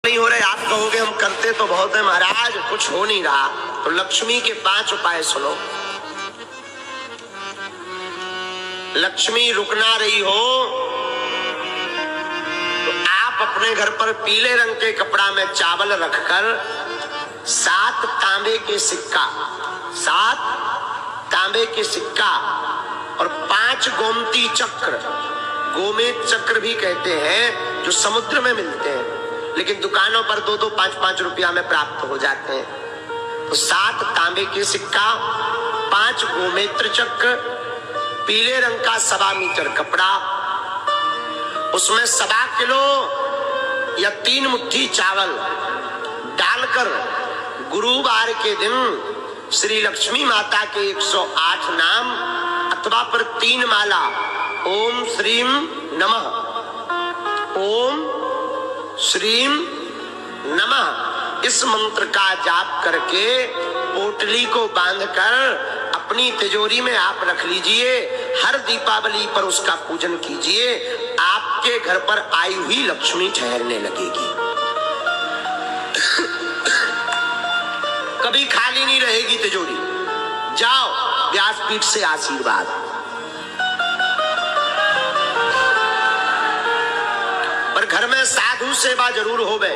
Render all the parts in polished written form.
नहीं हो रहे। आप कहोगे हम करते तो बहुत है महाराज, कुछ हो नहीं रहा। तो लक्ष्मी के 5 उपाय सुनो। लक्ष्मी रुक ना रही हो तो आप अपने घर पर पीले रंग के कपड़ा में चावल रखकर 7 तांबे के सिक्का और 5 गोमती चक्र, गोमेद चक्र भी कहते हैं, जो समुद्र में मिलते हैं लेकिन दुकानों पर 2-2, 5-5 रुपया में प्राप्त हो जाते हैं। तो 7 तांबे के सिक्का, 5 गोमेत्र चक्र, पीले रंग का 1.25 मीटर कपड़ा, उसमें 1.25 किलो या 3 मुट्ठी चावल डालकर गुरुवार के दिन श्री लक्ष्मी माता के 108 नाम अथवा पर 3 माला ओम श्रीम नमः, ओम श्रीम नमः, इस मंत्र का जाप करके पोटली को बांधकर अपनी तिजोरी में आप रख लीजिए। हर दीपावली पर उसका पूजन कीजिए। आपके घर पर आई हुई लक्ष्मी ठहरने लगेगी। कभी खाली नहीं रहेगी तिजोरी। जाओ व्यासपीठ से आशीर्वाद। पर घर में साधु सेवा जरूर होवे,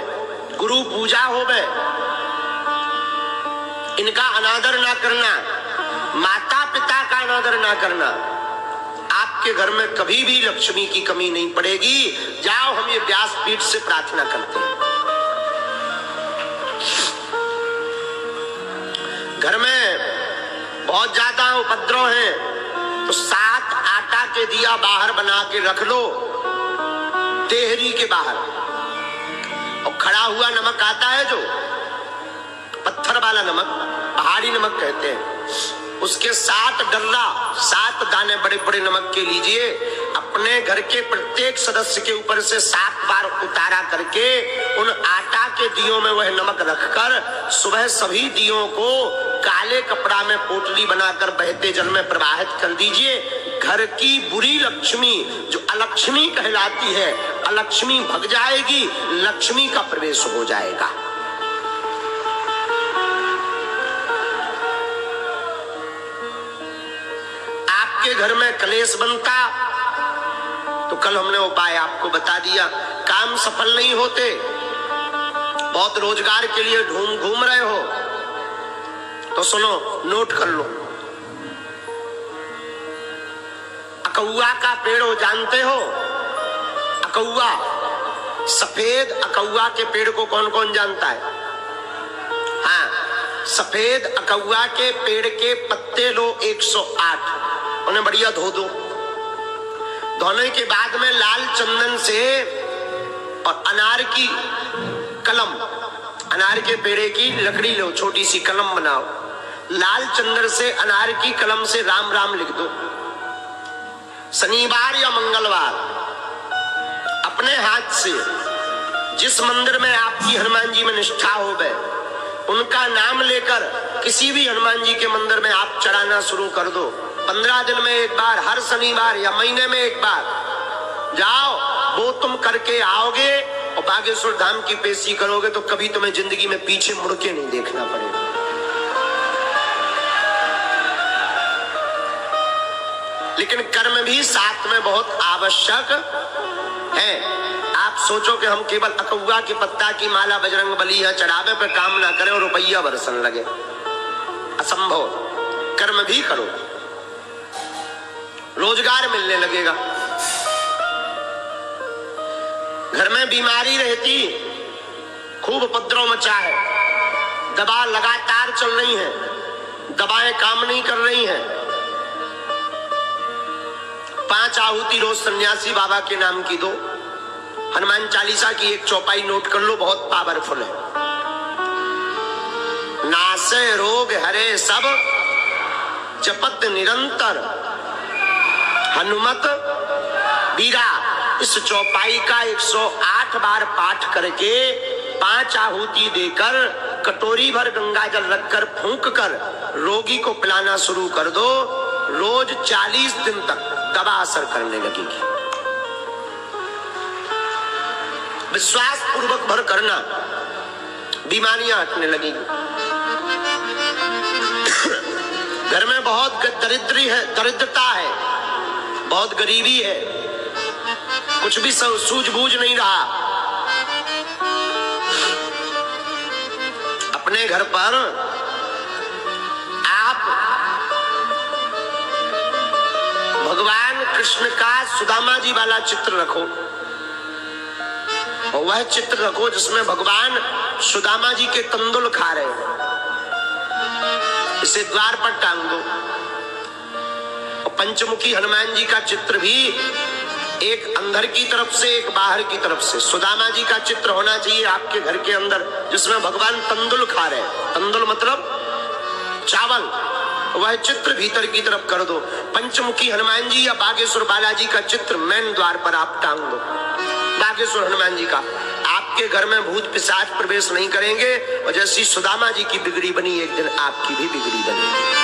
गुरु पूजा होवे, इनका अनादर ना करना, माता पिता का अनादर ना करना। आपके घर में कभी भी लक्ष्मी की कमी नहीं पड़ेगी। जाओ हम ये व्यासपीठ से प्रार्थना करते हैं। घर में बहुत ज्यादा उपद्रव है तो 7 आटा के दिया बाहर बना के रख लो, देहरी के बाहर। और खड़ा हुआ नमक आता है जो पत्थर वाला नमक, पहाड़ी नमक कहते हैं, उसके 7 डल्ला, 7 दाने बड़े बड़े नमक के लीजिए। अपने घर के प्रत्येक सदस्य के ऊपर से 7 बार उतारा करके उन आटा के दियों में वह नमक रखकर सुबह सभी दियों को काले कपड़ा में पोटली बनाकर बहते जल में प्रवाहित कर दीजिए। घर की बुरी लक्ष्मी जो अलक्ष्मी कहलाती है, अलक्ष्मी भग जाएगी, लक्ष्मी का प्रवेश हो जाएगा। आपके घर में कलेश बनता तो कल हमने उपाय आपको बता दिया। काम सफल नहीं होते, बहुत रोजगार के लिए घूम रहे हो तो सुनो, नोट कर लो। अकौआ का पेड़ हो, जानते हो? अकौआ, सफेद अकौआ के पेड़ को कौन कौन जानता है? हाँ, सफेद अकौआ के पेड़ के पत्ते लो 108, उन्हें बढ़िया धो दो। धोने के बाद में लाल चंदन से और अनार की कलम, अनार के पेड़े की लकड़ी लो, छोटी सी कलम बनाओ, लाल चंदन से अनार की कलम से राम राम लिख दो। शनिवार या मंगलवार अपने हाथ से जिस मंदिर में आपकी हनुमान जी में निष्ठा हो गए उनका नाम लेकर किसी भी हनुमान जी के मंदिर में आप चढ़ाना शुरू कर दो। 15 दिन में एक बार, हर शनिवार या महीने में एक बार जाओ, वो तुम करके आओगे और बागेश्वर धाम की पेशी करोगे तो कभी तुम्हें जिंदगी में पीछे मुड़ के नहीं देखना पड़ेगा। लेकिन कर्म भी साथ में बहुत आवश्यक है। आप सोचो कि हम केवल अकौआ के पत्ता की माला बजरंग बली या चढ़ावे पे काम ना करें और रुपया बरसन लगे, असंभव। कर्म भी करो, रोजगार मिलने लगेगा। घर में बीमारी रहती, खूब उपद्रव मचा है, दवा लगातार चल रही है, दवाएं काम नहीं कर रही हैं। 5 आहुति रोज सन्यासी बाबा के नाम की दो। हनुमान चालीसा की 1 चौपाई नोट कर लो, बहुत पावरफुल है। नासे रोग हरे सब जपत निरंतर हनुमत बीरा। इस चौपाई का 108 बार पाठ करके 5 आहुति देकर कटोरी भर गंगा जल रखकर फूंक कर रोगी को पिलाना शुरू कर दो। रोज 40 दिन तक दवा असर करने लगेगी। विश्वास पूर्वक भर करना, बीमारियां हटने लगेंगी। घर में बहुत दरिद्रता है, बहुत गरीबी है, कुछ भी सूझबूझ नहीं रहा। अपने घर पर आप भगवान कृष्ण का सुदामा जी वाला चित्र रखो, और वह चित्र रखो जिसमें भगवान सुदामा जी के तंदुल खा रहे हैं, इसे द्वार पर टांग दो। और पंचमुखी हनुमान जी का चित्र भी एक अंदर की तरफ से, एक बाहर की तरफ से, सुदामा जी का चित्र होना चाहिए आपके घर के अंदर, जिसमें भगवान तंदुल खा रहे हैं। तंदुल मतलब चावल, वह चित्र भीतर की तरफ कर दो। पंचमुखी हनुमान जी या बागेश्वर बालाजी का चित्र मेन द्वार पर आप टांग दो। बागेश्वर हनुमान जी का, आपके घर में भूत पिशाच प्रवेश नहीं करेंगे, और जैसी सुदामा जी की बिगड़ी बनी, एक दिन आपकी भी बिगड़ी बनेगी।